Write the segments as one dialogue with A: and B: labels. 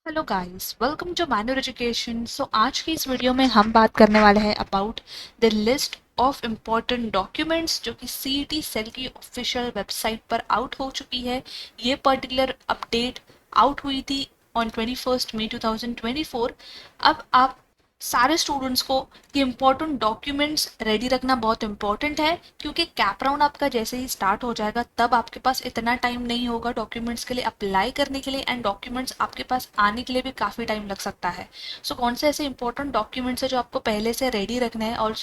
A: Hello guys, welcome to manual education. आज की इस वीडियो में हम बात करने वाले हैं about the list of important documents जो कि सीईटी सेल की ऑफिशियल वेबसाइट पर आउट हो चुकी है। ये पर्टिकुलर अपडेट आउट हुई थी ऑन 21 मई 2024। अब आप सारे स्टूडेंट्स को ये इम्पोर्टेंट डॉक्यूमेंट्स रेडी रखना बहुत इंपॉर्टेंट है, क्योंकि कैप राउंड आपका जैसे ही स्टार्ट हो जाएगा तब आपके पास इतना टाइम नहीं होगा डॉक्यूमेंट्स के लिए अप्लाई करने के लिए, एंड डॉक्यूमेंट्स आपके पास आने के लिए भी काफ़ी टाइम लग सकता है। कौन से ऐसे इंपॉर्टेंट डॉक्यूमेंट्स है जो आपको पहले से रेडी रखने हैं, और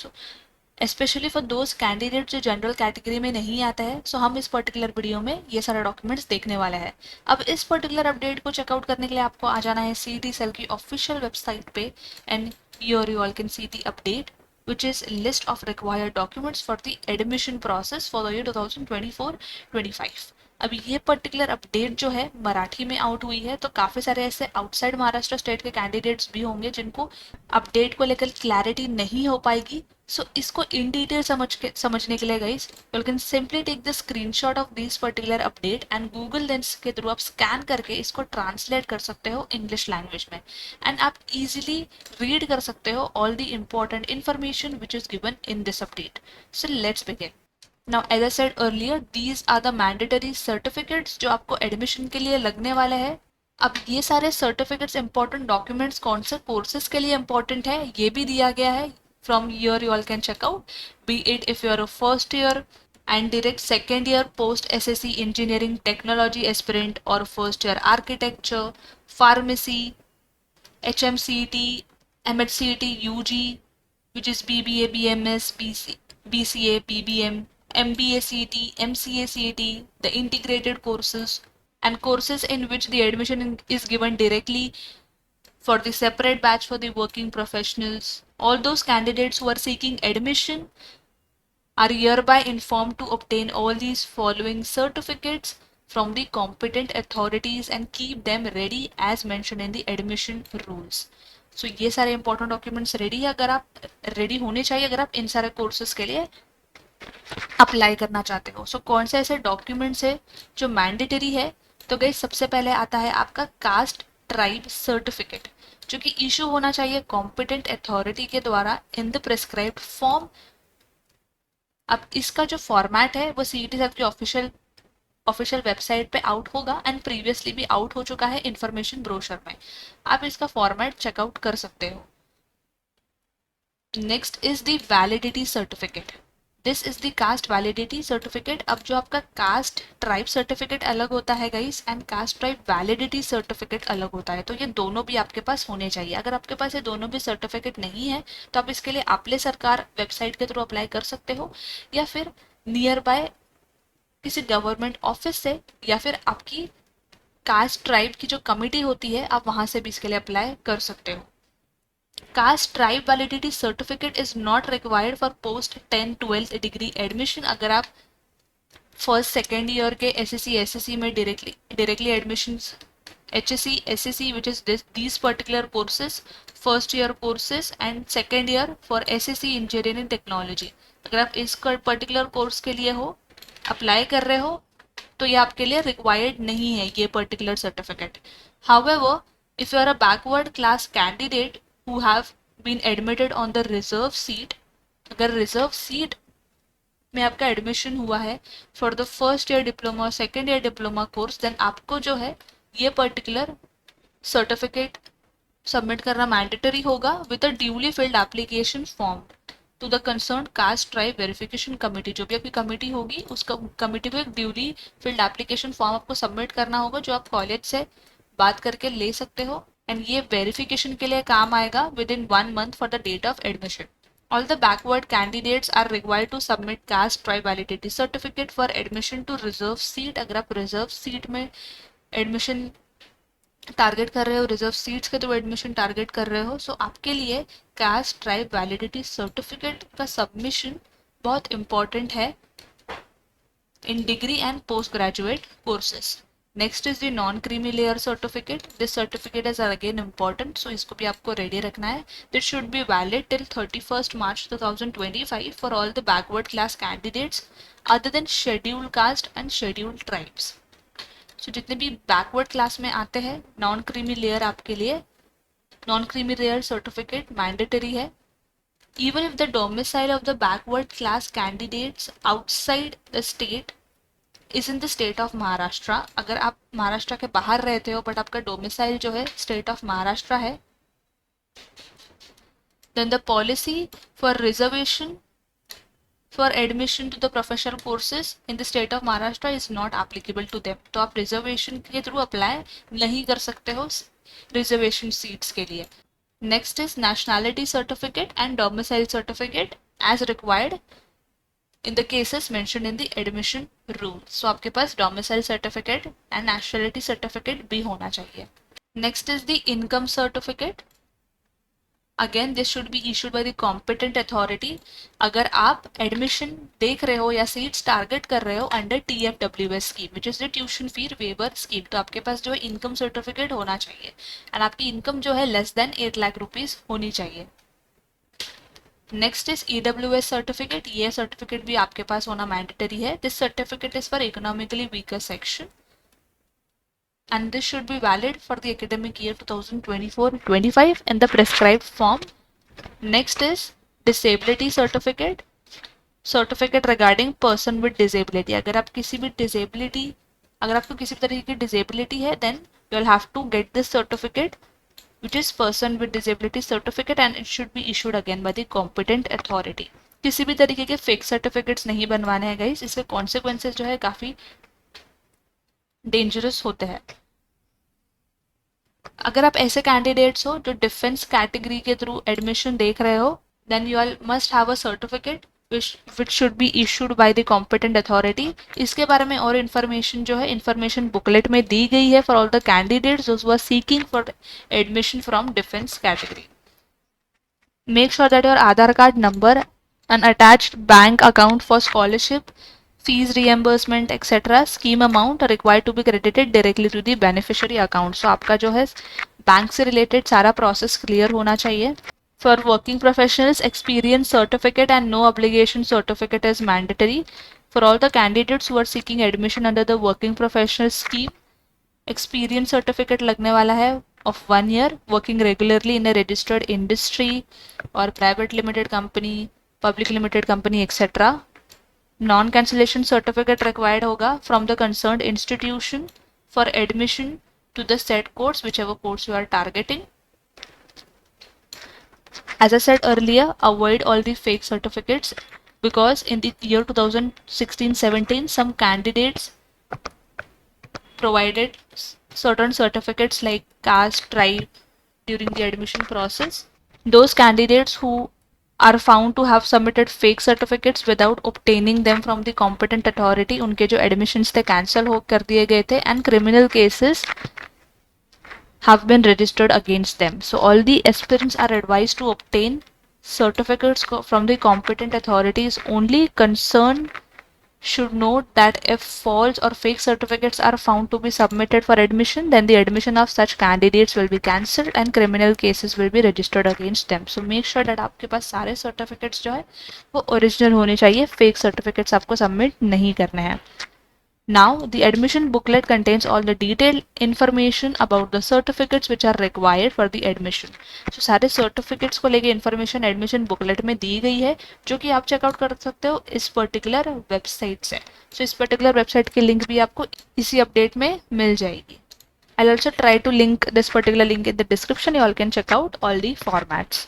A: स्पेशली फॉर दोज कैंडिडेट जो जनरल कैटेगरी में नहीं आता है। हम इस पर्टिकुलर वीडियो में ये सारे डॉक्यूमेंट्स देखने वाले हैं। अब इस पर्टिकुलर अपडेट को चेकआउट करने के लिए आपको आ जाना है सीईटी सेल की ऑफिशियल वेबसाइट पे, and here you all can see the update, which is list of required documents for the admission process for the year 2024-25। अभी ये पर्टिकुलर अपडेट जो है मराठी में आउट हुई है, तो काफ़ी सारे ऐसे आउटसाइड महाराष्ट्र स्टेट के कैंडिडेट्स भी होंगे जिनको अपडेट को लेकर क्लैरिटी नहीं हो पाएगी। इसको इन डिटेल समझने के लिए guys, you can simply take the screenshot of this particular update and Google lens के थ्रू आप स्कैन करके इसको ट्रांसलेट कर सकते हो इंग्लिश लैंग्वेज में, एंड आप इजीली रीड कर सकते हो all the important information which is given in this update. Let's begin. Now, as I said earlier, these are the mandatory certificates जो आपको एडमिशन के लिए लगने वाले हैं। अब ये सारे सर्टिफिकेट्स इंपॉर्टेंट डॉक्यूमेंट्स कौन से कोर्सेज के लिए इंपॉर्टेंट है ये भी दिया गया है। From year you all can check out, be it if you are a first year and direct second year post SSC engineering technology aspirant or first year architecture, pharmacy, HMCT, MHCT, UG, which is BBA, BMS, BCA, PBM, MBA CET, MCA CET, the integrated courses, and courses in which the admission is given directly for the separate batch for the working professionals. All those candidates who are seeking admission are hereby informed to obtain all these following certificates from the competent authorities and keep them ready as mentioned in the admission rules. ये सारे important documents ready है, अगर आप ready होने चाहिए अगर आप इन सारे कोर्सेज के लिए अप्लाई करना चाहते हो। कौन से ऐसे डॉक्यूमेंट्स है जो मैंडेटरी है? तो गई सबसे पहले आता है आपका कास्ट ट्राइब सर्टिफिकेट, जो कि इशू होना चाहिए कॉम्पिटेंट अथॉरिटी के द्वारा इन द प्रिस्क्राइब्ड फॉर्म। अब इसका जो फॉर्मेट है वो सीईटी सेल की ऑफिशियल वेबसाइट पे आउट होगा, एंड प्रीवियसली भी आउट हो चुका है इंफॉर्मेशन ब्रोशर में। आप इसका फॉर्मेट चेकआउट कर सकते हो। Next is the validity certificate. This is the caste validity certificate. अब जो आपका कास्ट ट्राइब सर्टिफिकेट अलग होता है guys, and caste tribe validity certificate अलग होता है, तो ये दोनों भी आपके पास होने चाहिए। अगर आपके पास ये दोनों भी सर्टिफिकेट नहीं है तो आप इसके लिए आपले सरकार वेबसाइट के थ्रू अप्लाई कर सकते हो, या फिर नियर बाय किसी गवर्नमेंट ऑफिस से, या फिर आपकी कास्ट ट्राइब की जो कमिटी होती है आप वहां से भी इसके लिए अप्लाई कर सकते हो। Caste tribe validity certificate is not required for post 10-12 degree admission. अगर आप फर्स्ट सेकेंड ईयर के एसएससी में directly admission HSC, SSC, which is these particular courses, first year courses and second year for SSC Engineering Technology। अगर आप इस particular course के लिए हो अप्लाई कर रहे हो तो ये आपके लिए रिक्वायर्ड नहीं है ये particular certificate. However, if you are a backward class candidate who have been admitted on the reserve seat, अगर रिजर्व सीट में आपका एडमिशन हुआ है for the first year diploma और second year diploma course, then आपको जो है ये पर्टिकुलर सर्टिफिकेट सबमिट करना मैंडेटरी होगा with a duly filled application form to the concern caste tribe verification committee. जो भी आपकी कमेटी होगी उस कमेटी को एक ड्यूली फिल्ड एप्लीकेशन फॉर्म आपको सबमिट करना होगा, जो आप कॉलेज से बात करके ले सकते हो, एंड ये वेरिफिकेशन के लिए काम आएगा within 1 month for the date of admission. All the backward candidates are required to submit caste tribe validity certificate for admission to reserve seat। अगर आप रिजर्व सीट में एडमिशन टारगेट कर रहे हो, रिजर्व सीट्स के through admission target कर रहे हो, आपके लिए कास्ट ट्राइब वैलिडिटी सर्टिफिकेट का सबमिशन बहुत इंपॉर्टेंट है in degree and post graduate courses. Next is the non creamy layer certificate. This certificate is again important, इसको भी आपको रेडी रखना है। This should be valid till 31 March 2025 for all the backward class candidates other than scheduled caste and scheduled tribes. So जितने भी backward class में आते हैं, नॉन क्रीमी लेयर आपके लिए non creamy layer certificate mandatory है. Even if the domicile of the backward class candidates outside the state is in the state of Maharashtra, अगर आप महाराष्ट्र के बाहर रहते हो बट आपका डोमिसाइल जो है स्टेट ऑफ महाराष्ट्र है, then the policy for reservation for admission to the professional courses in the state of Maharashtra is not applicable to them. तो आप रिजर्वेशन के थ्रू अप्लाई नहीं कर सकते हो रिजर्वेशन सीट्स के लिए. Next is nationality certificate and domicile certificate as required in the cases mentioned in the admission rule. So आपके पास domicile certificate and nationality certificate भी होना चाहिए. Next is the income certificate. Again this should be issued by the competent authority. अगर आप admission देख रहे हो या seats target कर रहे हो under TFWS scheme, which is the tuition fee waiver scheme, तो आपके पास जो है income certificate होना चाहिए and आपकी income जो है less than 8 लाख रुपीस होनी चाहिए. Next is EWS certificate. ये certificate भी आपके पास होना mandatory है. This certificate is for economically weaker section and this should be valid for the academic year 2024-25 in the prescribed form. Next is disability certificate. Certificate regarding person with disability. अगर आप किसी भी disability, अगर आपको किसी भी तरीके की disability है, then you will have to get this certificate, which is person with disability certificate, and it should be issued again by the competent authority. किसी भी तरीके के fake certificates नहीं बनवाने हैं guys, इसके consequences जो है काफी डेंजरस होते हैं. अगर आप ऐसे कैंडिडेट्स हो जो डिफेंस कैटेगरी के थ्रू एडमिशन देख रहे हो, then you all must have a certificate which should be issued by the competent authority. इसके बारे में और इन्फॉर्मेशन जो है इन्फॉर्मेशन बुकलेट में दी गई है for all the candidates those who are seeking for admission from defense category. Make sure that your Aadhaar card number and attached bank account for scholarship, fees reimbursement etc. scheme amount are required to be credited directly to the beneficiary account. So आपका जो है bank से related सारा process clear होना चाहिए. For working professionals, experience certificate and no obligation certificate is mandatory. For all the candidates who are seeking admission under the working professional scheme, experience certificate लगने वाला है of 1 year working regularly in a registered industry or private limited company, public limited company etc. Non-cancellation certificate required होगा from the concerned institution for admission to the said course, whichever course you are targeting. As I said earlier, avoid all the fake certificates because in the year 2016-17 some candidates provided certain certificates like caste, tribe during the admission process. Those candidates who are found to have submitted fake certificates without obtaining them from the competent authority, उनके जो admissions थे cancel हो कर दिए गए थे and criminal cases have been registered against them. So all the aspirants are advised to obtain certificates from the competent authorities. Only concerned should note that if false or fake certificates are found to be submitted for admission, then the admission of such candidates will be cancelled and criminal cases will be registered against them. So make sure that आपके पास सारे certificates जो है वो original होने चाहिए, fake certificates आपको submit नहीं करने हैं. Now the admission booklet contains all the detailed information about the certificates which are required for the admission. So सारे certificates को लेके information admission booklet में दी गई है जो कि आप चेकआउट कर सकते हो इस particular website से. So इस particular website की link भी आपको इसी update में मिल जाएगी. I'll also try to link this particular link in the description. You all can check out all the formats.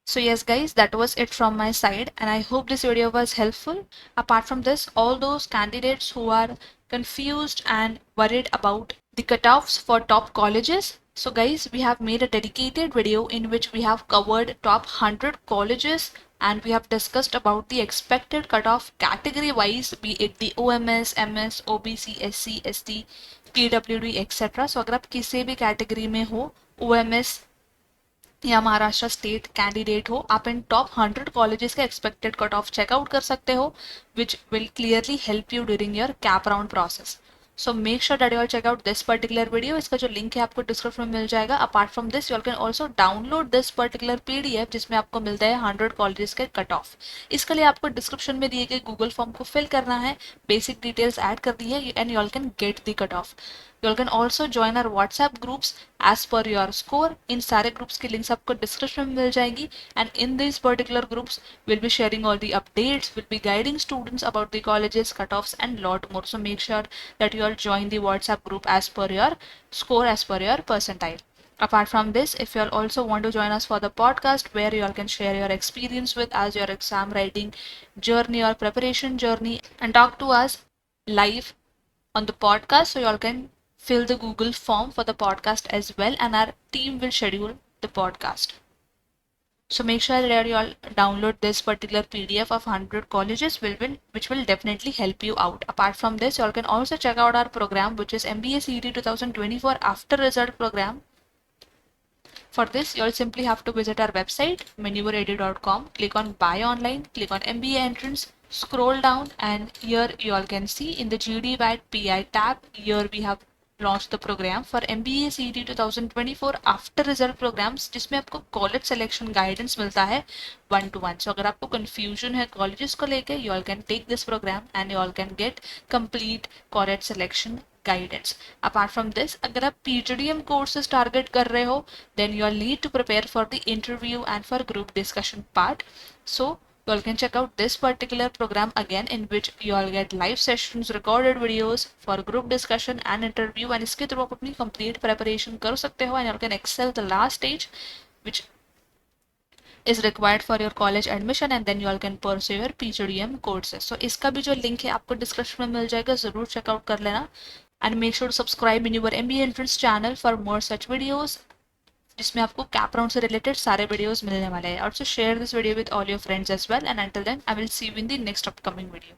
A: So yes guys, that was it from my side and I hope this video was helpful. Apart from this, all those candidates who are confused and worried about the cutoffs for top colleges, so guys, we have made a dedicated video in which we have covered top 100 colleges and we have discussed about the expected cutoff category wise, be it the OMS, MS, OBC, SC, ST, PWD etc. So अगर आप किसी भी category में हो, OMS या Maharashtra state candidate हो, आप in top 100 colleges का एक्सपेक्टेड कट ऑफ चेकआउट कर सकते हो which will clearly help you during your CAP round process. So make sure that you all check out this particular video. इसका जो link है आपको डिस्क्रिप्शन में मिल जाएगा. Apart from this you all can also download this particular PDF जिसमें आपको मिलता है 100 कॉलेजेस के कट ऑफ. इसके लिए आपको डिस्क्रिप्शन में दिए गए गूगल फॉर्म को फिल करना है, बेसिक डिटेल्स ऐड करनी है and you all can get the cut off. You all can also join our WhatsApp groups as per your score. इन सारे groups की links आपको description में मिल जाएगी, and in these particular groups we'll be sharing all the updates, we'll be guiding students about the colleges, cutoffs and lot more. So make sure that you all join the WhatsApp group as per your score, as per your percentile. Apart from this, if you all also want to join us for the podcast where you all can share your experience with us, your exam writing journey or preparation journey, and talk to us live on the podcast, so you all can fill the Google form for the podcast as well, and our team will schedule the podcast. So make sure that you all download this particular PDF of 100 colleges, which will definitely help you out. Apart from this, you all can also check out our program, which is MBA CET 2024 after result program. For this, you'll simply have to visit our website manuveredu.com, click on buy online, click on MBA entrance, scroll down, and here you all can see in the GD PI tab, here we have launched the program for MBA CET 2024 after result programs, जिसमें आपको college selection guidance मिलता है 1-to-1. सो अगर आपको confusion है colleges को लेके, you all can take this program and you all can get complete college selection guidance. Apart from this, अगर आप PGDM courses target कर रहे हो, then you all need to prepare for the interview and for group discussion part. So you all can check out this particular program again, in which you all get live sessions, recorded videos for group discussion and interview, and इसके through आप अपनी complete preparation कर सकते हो, and you all can excel the last stage which is required for your college admission, and then you all can pursue your PGDM courses. So इसका भी जो link है आपको description में मिल जाएगा, ज़रूर check out कर लेना, and make sure to subscribe in your MBA entrance channel for more such videos, जिसमें आपको कैप राउंड से रिलेटेड सारे वीडियोस मिलने वाले हैं. Also share this video with all your friends as well, and until then I will see you in the next upcoming video.